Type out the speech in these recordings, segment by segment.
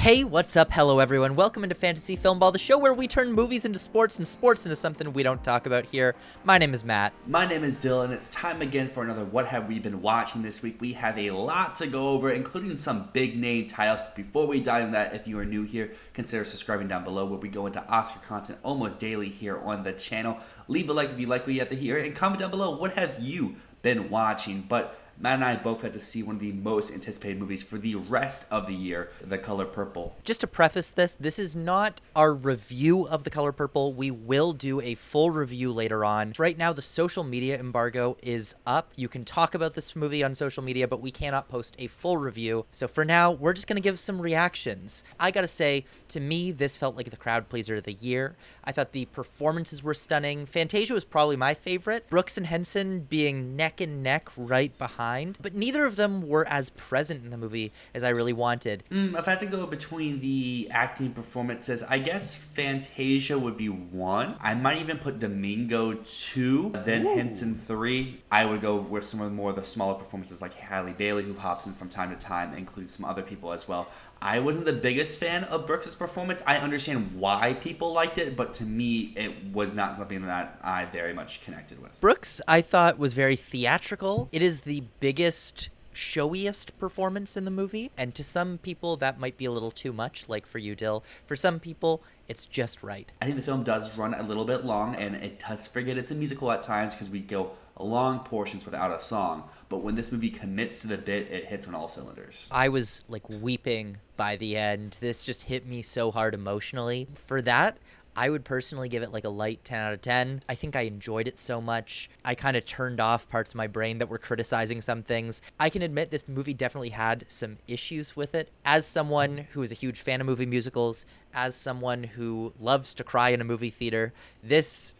Hey, what's up? Hello, everyone. Welcome into Fantasy Filmball, the show where we turn movies into sports and sports into something we don't talk about here. My name is Matt. My name is Dyl, and it's time again for another What Have We Been Watching this week. We have a lot to go over, including some big name titles. But before we dive into that, if you are new here, consider subscribing down below, where we go into Oscar content almost daily here on the channel. Leave a like if you like what you have to hear, and comment down below, what have you been watching? But Matt and I both had to see one of the most anticipated movies for the rest of the year, The Color Purple. Just to preface this is not our review of The Color Purple. We will do a full review later on. Right now, the social media embargo is up. You can talk about this movie on social media, but we cannot post a full review. So for now, we're just going to give some reactions. I gotta say, to me, this felt like the crowd pleaser of the year. I thought the performances were stunning. Fantasia was probably my favorite. Brooks and Henson being neck and neck right behind. But neither of them were as present in the movie as I really wanted. If I had to go between the acting performances, I guess Fantasia would be 1. I might even put Domingo 2, then Henson 3. I would go with some of the more of the smaller performances like Halle Bailey, who pops in from time to time, including some other people as well. I wasn't the biggest fan of Brooks' performance. I understand why people liked it, but to me, it was not something that I very much connected with. Brooks, I thought, was very theatrical. It is the biggest, showiest performance in the movie, and to some people that might be a little too much, like for you, Dyl. For some people, it's just right. I think the film does run a little bit long, and it does forget it's a musical at times because we go long portions without a song. But when this movie commits to the bit, it hits on all cylinders. I was like weeping by the end. This just hit me so hard emotionally. For that, I would personally give it like a light 10 out of 10. I think I enjoyed it so much. I kind of turned off parts of my brain that were criticizing some things. I can admit this movie definitely had some issues with it. As someone who is a huge fan of movie musicals, as someone who loves to cry in a movie theater, this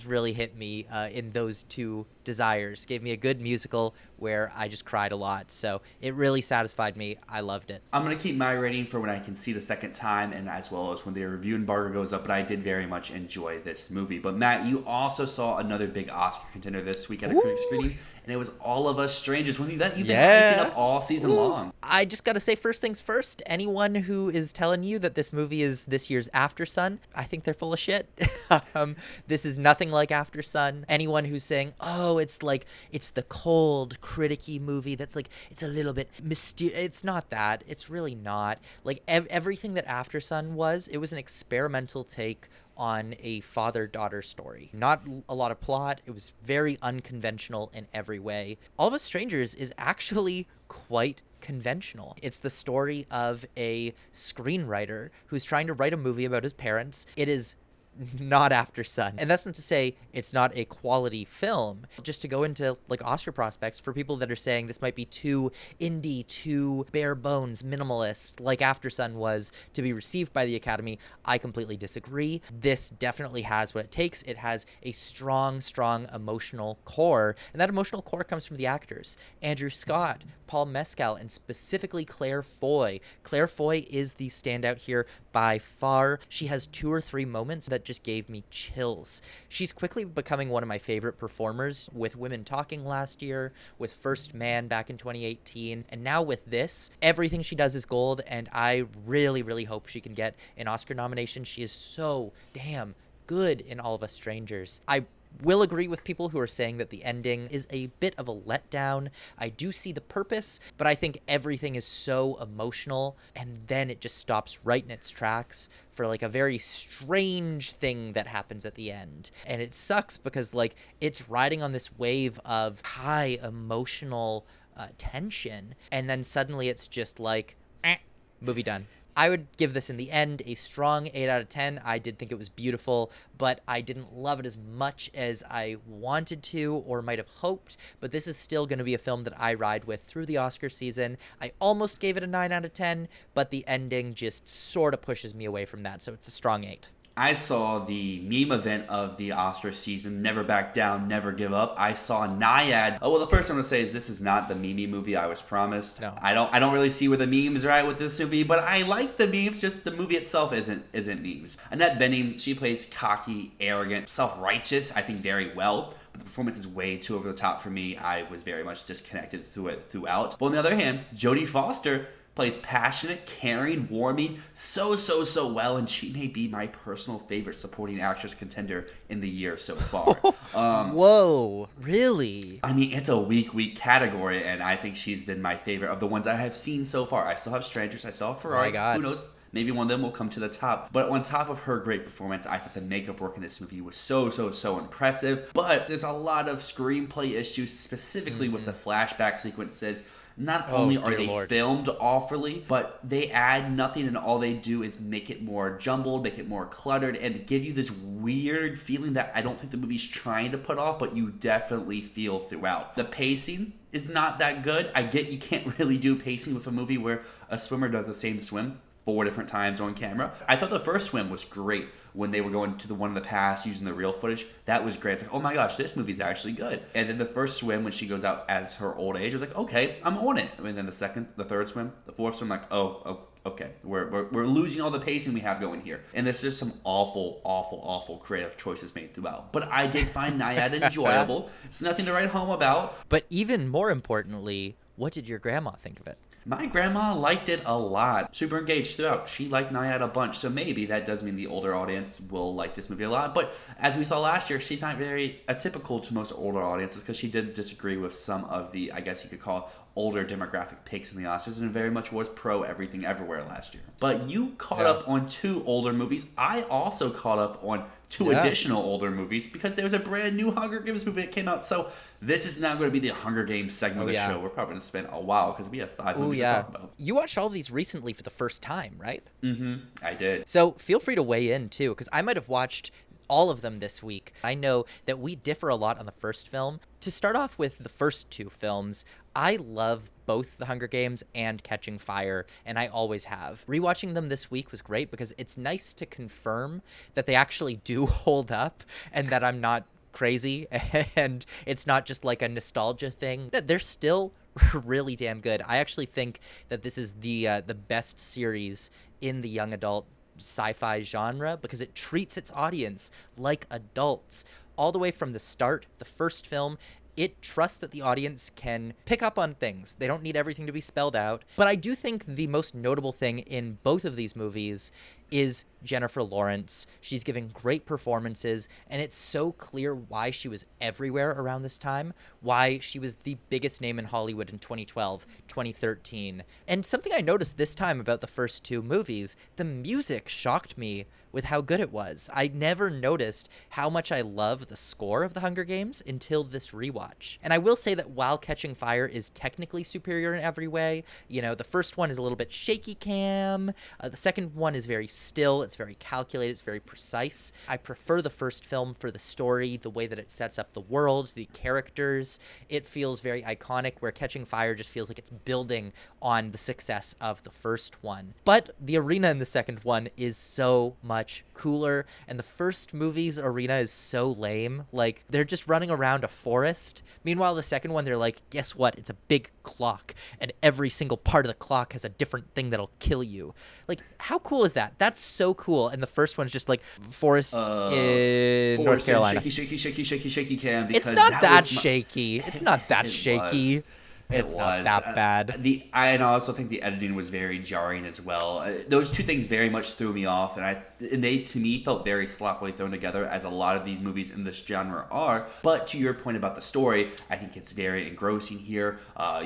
really hit me in those two desires. Gave me a good musical where I just cried a lot. So it really satisfied me. I loved it. I'm going to keep my rating for when I can see the second time, and as well as when the review embargo goes up, but I did very much enjoy this movie. But Matt, you also saw another big Oscar contender this week at a critic screening, and it was All of Us Strangers, one that you've been hyping up all season long. I just got to say, first things first, anyone who is telling you that this movie is this year's After Sun, I think they're full of shit. This is nothing like After Sun. Anyone who's saying, oh, it's the cold, criticky movie that's like, it's a little bit mysterious. It's not that. It's really not. Like, everything that After Sun was, it was an experimental take on a father-daughter story. Not a lot of plot. It was very unconventional in every way. All of Us Strangers is actually quite conventional. It's the story of a screenwriter who's trying to write a movie about his parents. It is not After Sun. And that's not to say it's not a quality film. Just to go into like Oscar prospects for people that are saying this might be too indie, too bare bones, minimalist, like After Sun was to be received by the Academy, I completely disagree. This definitely has what it takes. It has a strong emotional core, and that emotional core comes from the actors. Andrew Scott, Paul Mescal, and specifically Claire Foy. Claire Foy is the standout here by far. She has 2 or 3 moments that just gave me chills. She's quickly becoming one of my favorite performers, with Women Talking last year, with First Man back in 2018, and now with this. Everything she does is gold, and I really hope she can get an Oscar nomination. She is so damn good in All of Us Strangers. I will agree with people who are saying that the ending is a bit of a letdown. I do see the purpose, but I think everything is so emotional, and then it just stops right in its tracks for like a very strange thing that happens at the end. And it sucks because like it's riding on this wave of high emotional tension, and then suddenly it's just like, movie done. I would give this in the end a strong 8 out of 10. I did think it was beautiful, but I didn't love it as much as I wanted to or might have hoped. But this is still going to be a film that I ride with through the Oscar season. I almost gave it a 9 out of 10, but the ending just sort of pushes me away from that, so it's a strong 8. I saw the meme event of the Oscar season, Never Back Down, Never Give Up. I saw NYAD. Oh, well, the first thing I'm going to say is this is not the meme movie I was promised. No. I don't really see where the memes are at with this movie, but I like the memes, just the movie itself isn't memes. Annette Bening, she plays cocky, arrogant, self-righteous, I think very well. But the performance is way too over the top for me. I was very much disconnected throughout. But on the other hand, Jodie Foster plays passionate, caring, warming, so well, and she may be my personal favorite supporting actress contender in the year so far. Whoa, really? I mean, it's a week category, and I think she's been my favorite of the ones I have seen so far. I still have Strangers, I still have Ferrari. My God. Who knows? Maybe one of them will come to the top. But on top of her great performance, I thought the makeup work in this movie was so impressive. But there's a lot of screenplay issues, specifically with the flashback sequences. Not only are they filmed awfully, but they add nothing, and all they do is make it more jumbled, make it more cluttered, and give you this weird feeling that I don't think the movie's trying to put off, but you definitely feel throughout. The pacing is not that good. I get you can't really do pacing with a movie where a swimmer does the same swim 4 different times on camera. I thought the first swim was great when they were going to the one in the past using the real footage. That was great. It's like, oh my gosh, this movie's actually good. And then the first swim when she goes out as her old age, I was like, okay, I'm on it. And then the second, the third swim, the fourth swim, like, oh, okay, we're losing all the pacing we have going here. And there's just some awful creative choices made throughout. But I did find NYAD enjoyable. It's nothing to write home about. But even more importantly, what did your grandma think of it? My grandma liked it a lot. Super engaged throughout. She liked NYAD a bunch, so maybe that does mean the older audience will like this movie a lot. But as we saw last year, she's not very atypical to most older audiences because she did disagree with some of the, I guess you could call, older demographic picks in the Oscars, and very much was pro Everything Everywhere last year. But you caught up on 2 older movies. I also caught up on 2 additional older movies because there was a brand new Hunger Games movie that came out. So this is now going to be the Hunger Games segment of the show. We're probably going to spend a while because we have 5 movies to talk about. You watched all of these recently for the first time, right? Mm-hmm. I did. So feel free to weigh in too, because I might have watched all of them this week. I know that we differ a lot on the first film. To start off with the first 2 films, I love both The Hunger Games and Catching Fire, and I always have. Rewatching them this week was great because it's nice to confirm that they actually do hold up and that I'm not crazy and it's not just like a nostalgia thing. They're still really damn good. I actually think that this is the best series in the young adult sci-fi genre because it treats its audience like adults all the way from the start. The first film, it trusts that the audience can pick up on things. They don't need everything to be spelled out. But I do think the most notable thing in both of these movies is Jennifer Lawrence. She's giving great performances, and it's so clear why she was everywhere around this time, why she was the biggest name in Hollywood in 2012, 2013. And something I noticed this time about the first 2 movies, the music shocked me with how good it was. I never noticed how much I love the score of The Hunger Games until this rewatch. And I will say that while Catching Fire is technically superior in every way, you know, the first one is a little bit shaky cam, the second one is very still, it's very calculated, it's very precise. I prefer the first film for the story, the way that it sets up the world, the characters. It feels very iconic, where Catching Fire just feels like it's building on the success of the first one. But the arena in the second one is so much cooler, and the first movie's arena is so lame. Like, they're just running around a forest. Meanwhile, the second one, they're like, guess what? It's a big clock, and every single part of the clock has a different thing that'll kill you. Like, how cool is that? That's so cool. And the first one's just like forest in North Carolina. Shaky cam. It's not that shaky. It's not that shaky. It's not that bad. I also think the editing was very jarring as well. Those 2 things very much threw me off, and they to me felt very sloppily thrown together, as a lot of these movies in this genre are. But to your point about the story, I think it's very engrossing here.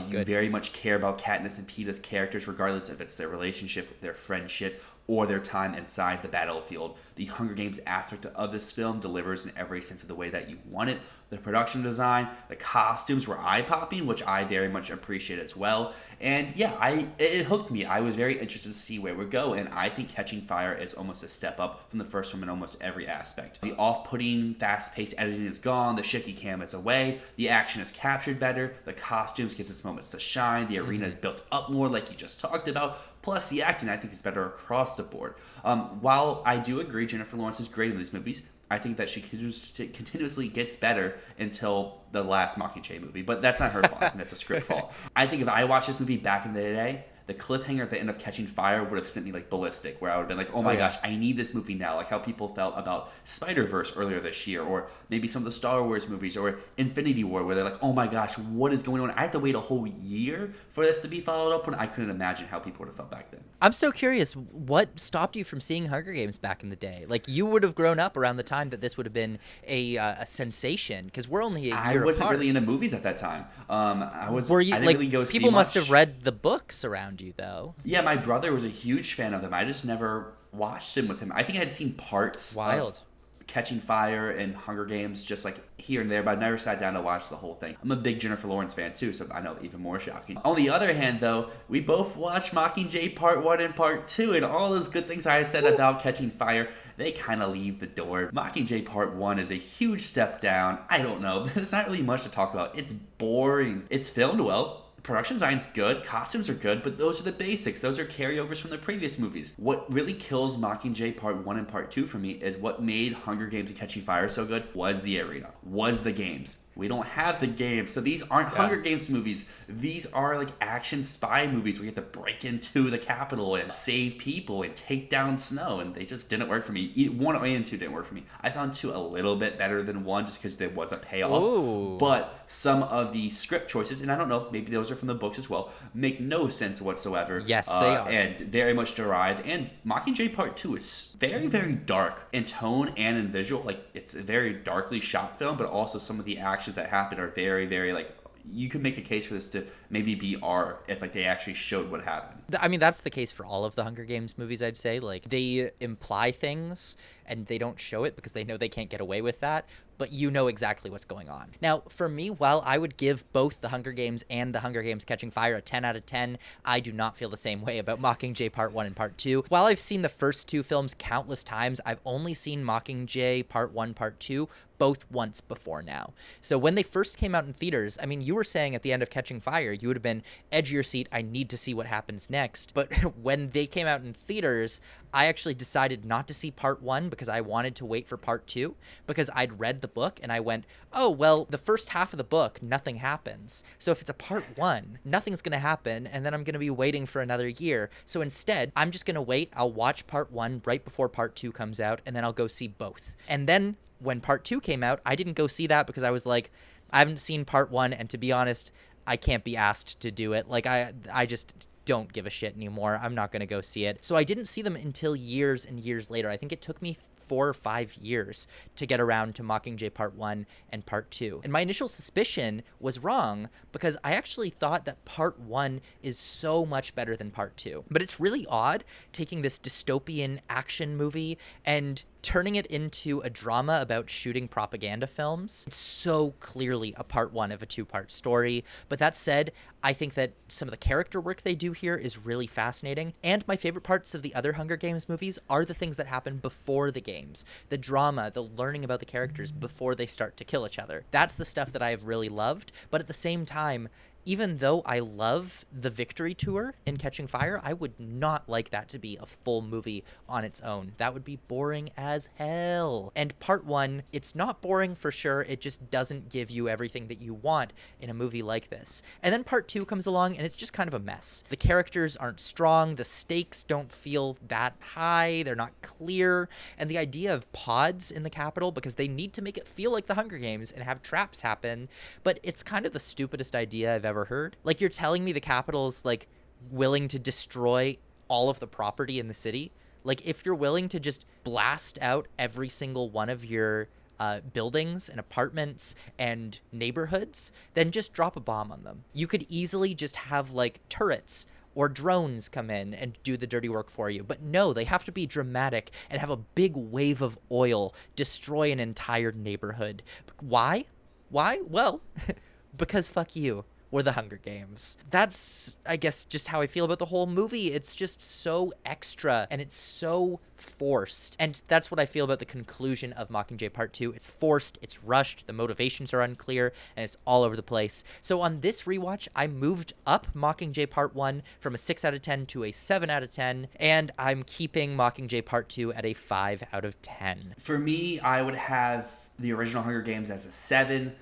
You very much care about Katniss and Peeta's characters, regardless if it's their relationship, their friendship, or their time inside the battlefield. The Hunger Games aspect of this film delivers in every sense of the way that you want it. The production design, the costumes were eye-popping, which I very much appreciate as well. And yeah, it hooked me. I was very interested to see where it would go, and I think Catching Fire is almost a step up from the first one in almost every aspect. The off-putting, fast-paced editing is gone, the shaky cam is away, the action is captured better, the costumes gets its moments to shine, the arena is built up more like you just talked about, plus the acting I think is better across the board. While I do agree Jennifer Lawrence is great in these movies, I think that she continuously gets better until the last Mockingjay movie. But that's not her fault. That's a script fault. I think if I watched this movie back in the day, the cliffhanger at the end of Catching Fire would have sent me like ballistic, where I would have been like, oh my gosh, I need this movie now. Like how people felt about Spider-Verse earlier this year, or maybe some of the Star Wars movies, or Infinity War, where they're like, oh my gosh, what is going on? I had to wait a whole year for this to be followed up when I couldn't imagine how people would have felt back then. I'm so curious, what stopped you from seeing Hunger Games back in the day? Like, you would have grown up around the time that this would have been a sensation, because we're only a year apart. I wasn't really into movies at that time. Were you, I didn't like, really go see people much. must have read the books around you, though. Yeah, my brother was a huge fan of them. I just never watched them with him. I think I had seen parts of Catching Fire and Hunger Games just like here and there, but I never sat down to watch the whole thing. I'm a big Jennifer Lawrence fan too, so I know even more shocking. On the other hand, though, we both watched Mockingjay Part 1 and Part 2, and all those good things I said about Catching Fire, they kind of leave the door. Mockingjay Part 1 is a huge step down. I don't know. There's not really much to talk about. It's boring. It's filmed well. Production design's good, costumes are good, but those are the basics. Those are carryovers from the previous movies. What really kills Mockingjay Part 1 and Part 2 for me is what made Hunger Games and Catching Fire so good was the arena, was the games. We don't have the games, so these aren't Hunger Games movies. These are like action spy movies where you have to break into the Capitol and save people and take down Snow, and they just didn't work for me. 1 and 2 didn't work for me. I found 2 a little bit better than 1 just because there was a payoff. Ooh. But some of the script choices, and I don't know, maybe those are from the books as well, make no sense whatsoever. Yes, they are. And very much derived. And Mockingjay Part 2 is very, very dark in tone and in visual. Like, it's a very darkly shot film, but also some of the actions that happen are very, very, like, you could make a case for this to maybe be R if like they actually showed what happened. I mean, that's the case for all of the Hunger Games movies, I'd say. Like, they imply things and they don't show it because they know they can't get away with that, but you know exactly what's going on. Now, for me, while I would give both the Hunger Games and the Hunger Games Catching Fire a 10 out of 10, I do not feel the same way about Mockingjay Part 1 and Part 2. While I've seen the first 2 films countless times, I've only seen Mockingjay Part 1, Part 2 both once before now. So when they first came out in theaters, I mean, you were saying at the end of Catching Fire, you would have been edge of your seat, I need to see what happens next. But when they came out in theaters, I actually decided not to see Part 1 because I wanted to wait for Part 2 because I'd read the book and I went, oh, well, the first half of the book, nothing happens. So if it's a Part 1, nothing's going to happen, and then I'm going to be waiting for another year. So instead, I'm just going to wait. I'll watch Part 1 right before Part 2 comes out, and then I'll go see both. And then when Part 2 came out, I didn't go see that because I was like, I haven't seen Part 1, and to be honest, I can't be asked to do it. Like, I just don't give a shit anymore. I'm not going to go see it. So I didn't see them until years and years later. I think it took me 4 or 5 years to get around to Mockingjay Part 1 and Part 2. And my initial suspicion was wrong because I actually thought that Part 1 is so much better than Part 2. But it's really odd taking this dystopian action movie and turning it into a drama about shooting propaganda films. It's so clearly a Part 1 of a 2-part story. But that said, I think that some of the character work they do here is really fascinating. And my favorite parts of the other Hunger Games movies are the things that happen before the games. The drama, the learning about the characters before they start to kill each other. That's the stuff that I have really loved. But at the same time, even though I love the victory tour in Catching Fire, I would not like that to be a full movie on its own. That would be boring as hell. And Part 1, it's not boring for sure. It just doesn't give you everything that you want in a movie like this. And then Part 2 comes along and it's just kind of a mess. The characters aren't strong. The stakes don't feel that high. They're not clear. And the idea of pods in the Capitol, because they need to make it feel like the Hunger Games and have traps happen, but it's kind of the stupidest idea I've ever heard. Like, you're telling me the Capitol's like willing to destroy all of the property in the city? Like, if you're willing to just blast out every single one of your buildings and apartments and neighborhoods, then just drop a bomb on them. You could easily just have like turrets or drones come in and do the dirty work for you. But no, they have to be dramatic and have a big wave of oil destroy an entire neighborhood. Why? Well, because fuck you. Or the Hunger Games. That's, I guess, just how I feel about the whole movie. It's just so extra and it's so forced. And that's what I feel about the conclusion of Mockingjay Part 2. It's forced, it's rushed, the motivations are unclear, and it's all over the place. So on this rewatch, I moved up Mockingjay Part 1 from a 6 out of 10 to a 7 out of 10, and I'm keeping Mockingjay Part 2 at a 5 out of 10. For me, I would have the original Hunger Games as a 7,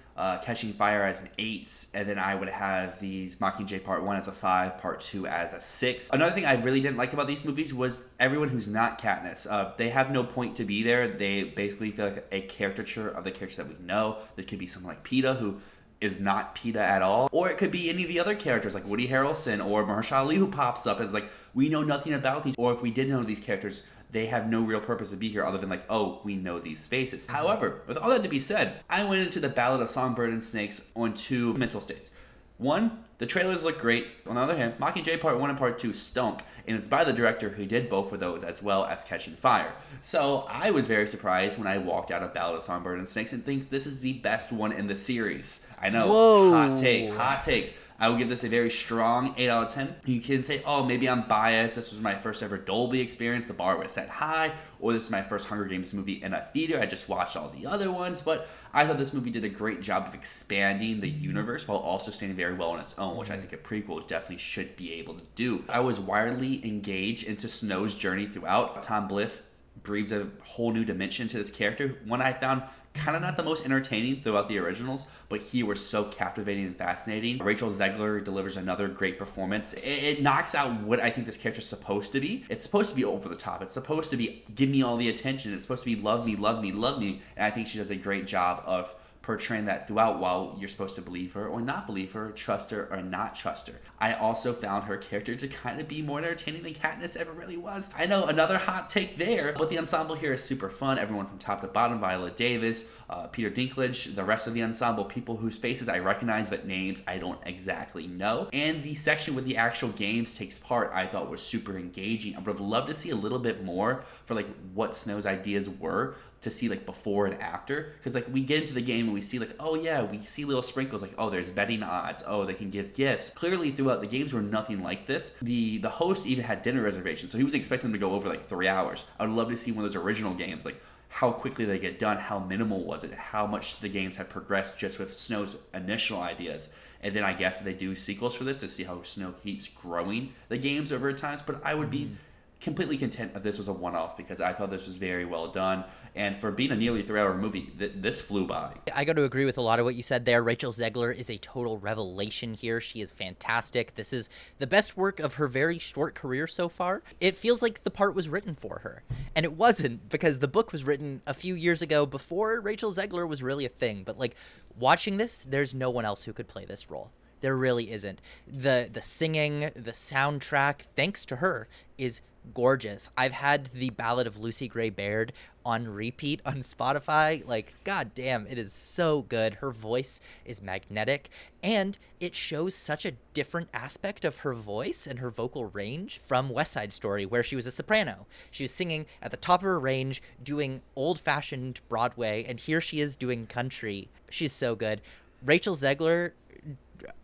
Catching Fire as an 8, and then I would have these Mockingjay Part 1 as a 5, Part 2 as a 6. Another thing I really didn't like about these movies was everyone who's not Katniss. They have no point to be there. They basically feel like a caricature of the characters that we know. This could be someone like Peeta, who is not Peeta at all. Or it could be any of the other characters like Woody Harrelson or Mahershala Ali, who pops up as like, we know nothing about these. Or if we did know these characters, they have no real purpose to be here other than like, oh, we know these faces. However, with all that to be said, I went into the Ballad of Songbirds and Snakes on 2 mental states. One, the trailers look great. On the other hand, Mockingjay Part 1 and Part 2 stunk, and it's by the director who did both of those as well as Catching Fire. So I was very surprised when I walked out of Ballad of Songbirds and Snakes and think this is the best one in the series. I know, Whoa. hot take. I will give this a very strong 8 out of 10. You can say, oh, maybe I'm biased. This was my first ever Dolby experience. The bar was set high. Or this is my first Hunger Games movie in a theater. I just watched all the other ones. But I thought this movie did a great job of expanding the universe while also standing very well on its own, which I think a prequel definitely should be able to do. I was widely engaged into Snow's journey throughout. Tom Blyth breathes a whole new dimension to this character. One I found kind of not the most entertaining throughout the originals, but here were so captivating and fascinating. Rachel Zegler delivers another great performance. It knocks out what I think this character's supposed to be. It's supposed to be over the top. It's supposed to be give me all the attention. It's supposed to be love me, love me, love me. And I think she does a great job of portraying that throughout while you're supposed to believe her or not believe her, trust her or not trust her. I also found her character to kind of be more entertaining than Katniss ever really was. I know, another hot take there, but the ensemble here is super fun. Everyone from top to bottom, Viola Davis, Peter Dinklage, the rest of the ensemble, people whose faces I recognize but names I don't exactly know. And the section where the actual games takes part I thought was super engaging. I would have loved to see a little bit more for like what Snow's ideas were, to see like before and after, because like we get into the game and we see like, oh yeah, we see little sprinkles like, oh, there's betting odds, oh, they can give gifts. Clearly throughout the games were nothing like this. The host even had dinner reservations, so he was expecting them to go over like 3 hours. I would love to see one of those original games, like how quickly they get done, how minimal was it, how much the games have progressed just with Snow's initial ideas. And then I guess they do sequels for this to see how Snow keeps growing the games over times. But I would be completely content if this was a one-off, because I thought this was very well done. And for being a nearly 3-hour movie, this flew by. I got to agree with a lot of what you said there. Rachel Zegler is a total revelation here. She is fantastic. This is the best work of her very short career so far. It feels like the part was written for her. And it wasn't, because the book was written a few years ago before Rachel Zegler was really a thing. But like watching this, there's no one else who could play this role. There really isn't. The singing, the soundtrack, thanks to her, is gorgeous. I've had the Ballad of Lucy Gray Baird on repeat on Spotify. Like, god damn, it is so good. Her voice is magnetic, and it shows such a different aspect of her voice and her vocal range from West Side Story, where she was a soprano. She was singing at the top of her range, doing old-fashioned Broadway, and here she is doing country. She's so good. Rachel Zegler,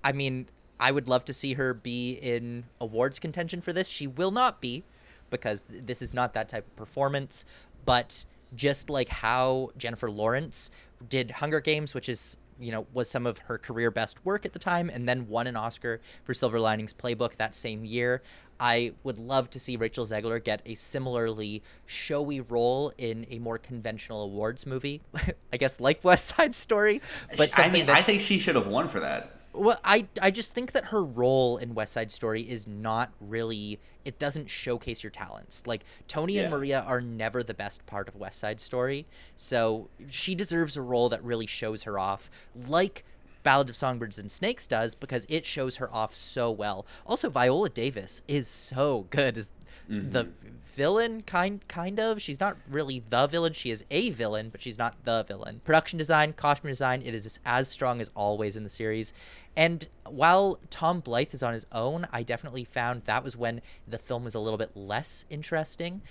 I mean, I would love to see her be in awards contention for this. She will not be, because this is not that type of performance. But just like how Jennifer Lawrence did Hunger Games, which is, you know, was some of her career best work at the time, and then won an Oscar for Silver Linings Playbook that same year, I would love to see Rachel Zegler get a similarly showy role in a more conventional awards movie. I guess like West Side Story. But I think she should have won for that. Well, I just think that her role in West Side Story is not really, it doesn't showcase your talents. Like, Tony and Maria are never the best part of West Side Story, so she deserves a role that really shows her off, like Ballad of Songbirds and Snakes does, because it shows her off so well. Also, Viola Davis is so good as the villain, kind of. She's not really the villain. She is a villain, but she's not the villain. Production design, costume design, it is as strong as always in the series. And while Tom Blythe is on his own, I definitely found that was when the film was a little bit less interesting.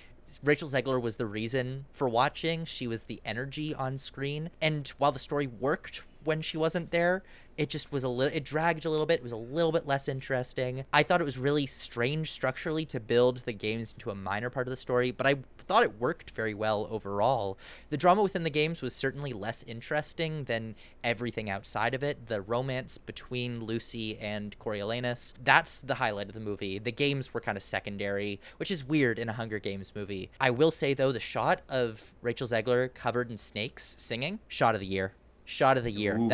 Rachel Zegler was the reason for watching. She was the energy on screen. And while the story worked when she wasn't there. It just was it dragged a little bit. It was a little bit less interesting. I thought it was really strange structurally to build the games into a minor part of the story, but I thought it worked very well overall. The drama within the games was certainly less interesting than everything outside of it. The romance between Lucy and Coriolanus, that's the highlight of the movie. The games were kind of secondary, which is weird in a Hunger Games movie. I will say, though, the shot of Rachel Zegler covered in snakes singing, shot of the year. Shot of the year. Ooh.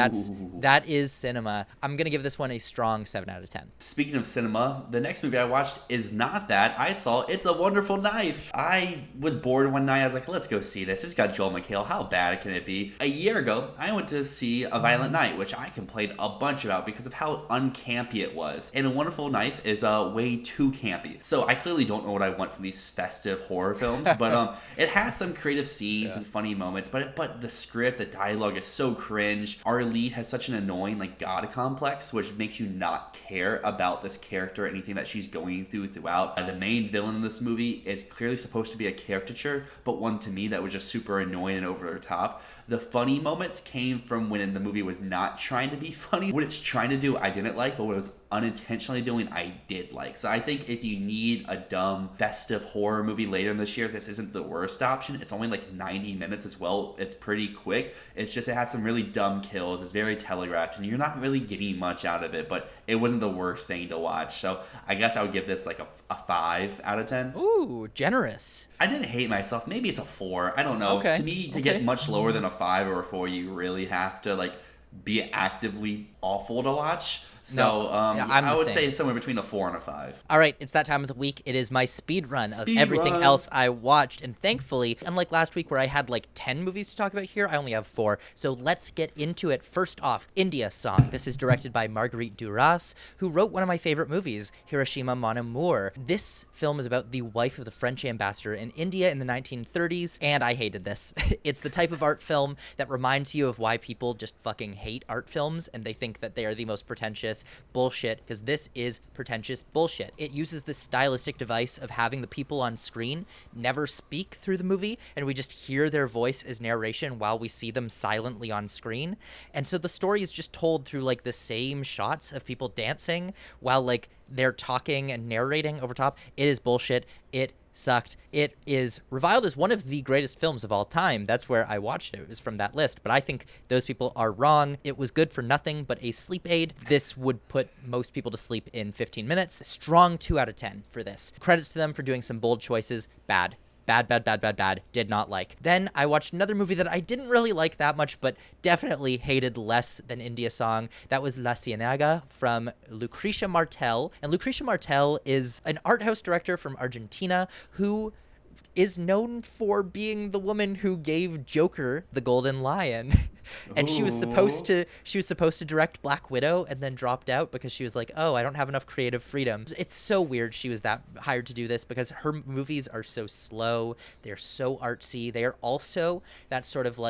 That is cinema. I'm going to give this one a strong 7 out of 10. Speaking of cinema, the next movie I watched is not that. I saw It's a Wonderful Knife. I was bored one night. I was like, let's go see this. It's got Joel McHale. How bad can it be? A year ago, I went to see A Violent Night, which I complained a bunch about because of how uncampy it was. And A Wonderful Knife is way too campy. So I clearly don't know what I want from these festive horror films, but it has some creative scenes and funny moments, but the script, the dialogue is so cringe. Our lead has such an annoying god complex, which makes you not care about this character, anything that she's going throughout. The main villain in this movie is clearly supposed to be a caricature, but one to me that was just super annoying and over the top. The funny moments came from when the movie was not trying to be funny. What it's trying to do, I didn't like, but what it was unintentionally doing, I did like. So I think if you need a dumb, festive horror movie later in this year, this isn't the worst option. It's only 90 minutes as well. It's pretty quick. It's just, it has some really dumb kills. It's very telegraphed, and you're not really getting much out of it, but it wasn't the worst thing to watch. So I guess I would give this a 5 out of 10. Ooh, generous. I didn't hate myself. Maybe it's a 4. I don't know. Okay. To me, to get much lower than a 5 or a 4, you really have to be actively awful to watch. So I would say somewhere between a 4 and a 5. All right, it's that time of the week. It is my speed run of everything else I watched. And thankfully, unlike last week where I had 10 movies to talk about here, I only have 4. So let's get into it. First off, India Song. This is directed by Marguerite Duras, who wrote one of my favorite movies, Hiroshima Mon Amour. This film is about the wife of the French ambassador in India in the 1930s, and I hated this. It's the type of art film that reminds you of why people just fucking hate art films, and they think that they are the most pretentious bullshit, because this is pretentious bullshit. It uses this stylistic device of having the people on screen never speak through the movie, and we just hear their voice as narration while we see them silently on screen. And so the story is just told through the same shots of people dancing while they're talking and narrating over top. It is bullshit. It sucked. It is reviled as one of the greatest films of all time. That's where I watched it. It was from that list. But I think those people are wrong. It was good for nothing but a sleep aid. This would put most people to sleep in 15 minutes. Strong 2 out of 10 for this. Credits to them for doing some bold choices. Bad. Bad. Did not like. Then I watched another movie that I didn't really like that much, but definitely hated less than India Song. That was La Ciénaga from Lucrecia Martel. And Lucrecia Martel is an art house director from Argentina who is known for being the woman who gave Joker the Golden Lion. And she was supposed to direct Black Widow and then dropped out because she was like, oh, I don't have enough creative freedom. It's so weird she was hired to do this because her movies are so slow. They're so artsy. They are also that sort of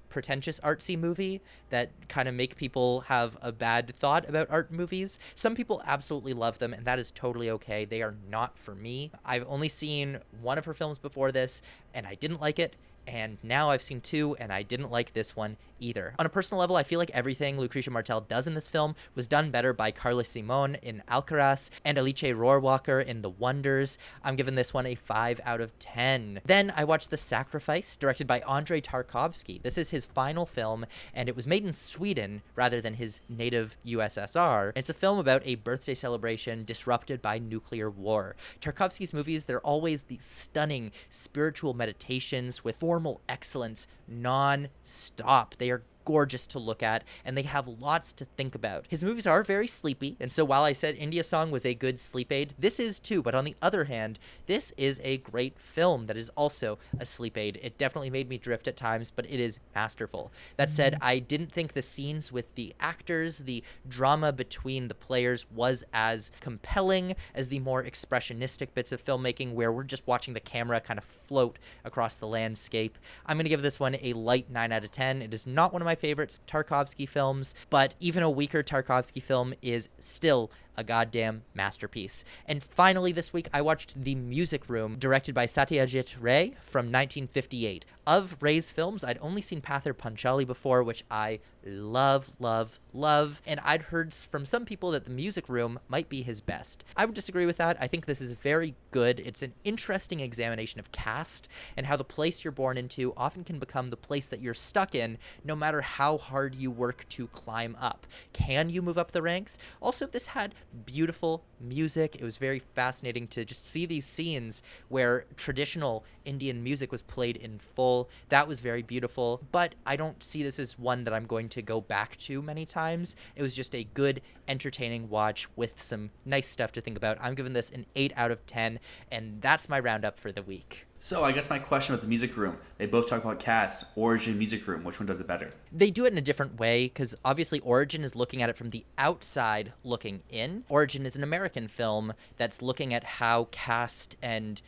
pretentious artsy movie that kind of make people have a bad thought about art movies. Some people absolutely love them, and that is totally okay. They are not for me. I've only seen one of her films before this, and I didn't like it. And now I've seen 2, and I didn't like this one either. On a personal level, I feel like everything Lucrecia Martel does in this film was done better by Carla Simon in Alcaraz and Alice Rohrwacher in The Wonders. I'm giving this one a 5 out of 10. Then I watched The Sacrifice, directed by Andrei Tarkovsky. This is his final film, and it was made in Sweden rather than his native USSR. It's a film about a birthday celebration disrupted by nuclear war. Tarkovsky's movies, they're always these stunning spiritual meditations with formal excellence non-stop. They are gorgeous to look at, and they have lots to think about. His movies are very sleepy, and so while I said India Song was a good sleep aid, this is too, but on the other hand, this is a great film that is also a sleep aid. It definitely made me drift at times, but it is masterful. That said, I didn't think the scenes with the actors, the drama between the players was as compelling as the more expressionistic bits of filmmaking where we're just watching the camera kind of float across the landscape. I'm going to give this one a light 9 out of 10. It is not one of my favorite Tarkovsky films, but even a weaker Tarkovsky film is still a goddamn masterpiece. And finally this week I watched The Music Room, directed by Satyajit Ray from 1958. Of Ray's films, I'd only seen Pather Panchali before, which I love, love, love, and I'd heard from some people that The Music Room might be his best. I would disagree with that. I think this is very good. It's an interesting examination of caste and how the place you're born into often can become the place that you're stuck in, no matter how hard you work to climb up. Can you move up the ranks? Also, this had beautiful music. It was very fascinating to just see these scenes where traditional Indian music was played in full. That was very beautiful, but I don't see this as one that I'm going to go back to many times. It was just a good, entertaining watch with some nice stuff to think about. I'm giving this an 8 out of 10, and that's my roundup for the week. So I guess my question with The Music Room, they both talk about cast, Origin, Music Room. Which one does it better? They do it in a different way, because obviously Origin is looking at it from the outside looking in. Origin is an American film that's looking at how caste and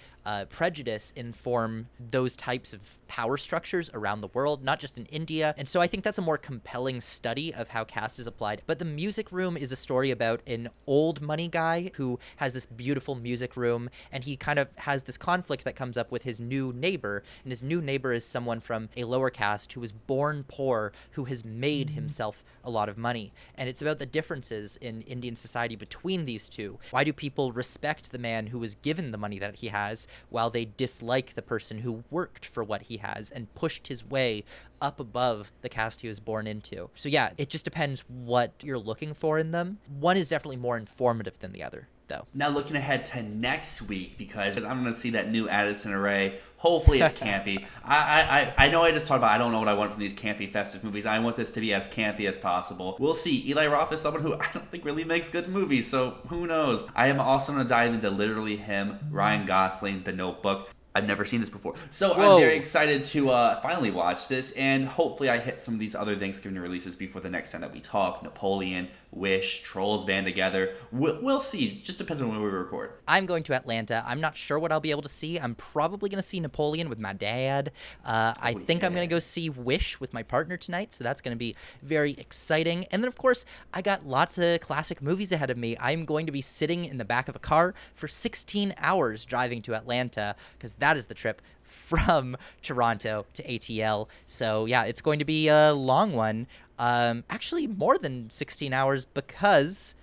prejudice inform those types of power structures around the world, not just in India. And so I think that's a more compelling study of how caste is applied. But The Music Room is a story about an old money guy who has this beautiful music room, and he kind of has this conflict that comes up with his new neighbor. And his new neighbor is someone from a lower caste who was born poor, who has made himself a lot of money. And it's about the differences in Indian society between these two. Why do people respect the man who was given the money that he has, while they dislike the person who worked for what he has and pushed his way up above the caste he was born into? So yeah, it just depends what you're looking for in them. One is definitely more informative than the other, though. Now looking ahead to next week, because I'm going to see that new Addison Rae. Hopefully it's campy. I know I just talked about I don't know what I want from these campy festive movies. I want this to be as campy as possible. We'll see. Eli Roth is someone who I don't think really makes good movies, so who knows? I am also going to dive into literally him, Ryan Gosling, The Notebook. I've never seen this before. So Whoa. I'm very excited to finally watch this, and hopefully I hit some of these other Thanksgiving releases before the next time that we talk. Napoleon, Wish, Trolls Band Together. We'll see. It just depends on when we record. I'm going to Atlanta. I'm not sure what I'll be able to see. I'm probably going to see Napoleon with my dad. I think I'm going to go see Wish with my partner tonight, so that's going to be very exciting. And then, of course, I got lots of classic movies ahead of me. I'm going to be sitting in the back of a car for 16 hours driving to Atlanta, because that is the trip from Toronto to ATL. So yeah, it's going to be a long one. Actually more than 16 hours, because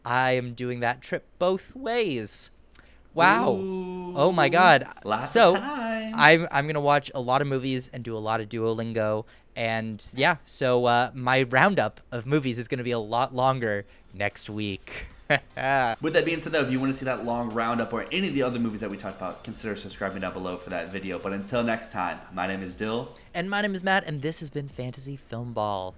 I am doing that trip both ways. Wow. Ooh, oh my god. Lots so of time. I'm gonna watch a lot of movies and do a lot of Duolingo, and yeah, so my roundup of movies is gonna be a lot longer next week. With that being said, though, if you want to see that long roundup or any of the other movies that we talked about, consider subscribing down below for that video. But until next time, my name is Dyl. And my name is Matt, and this has been Fantasy Filmball.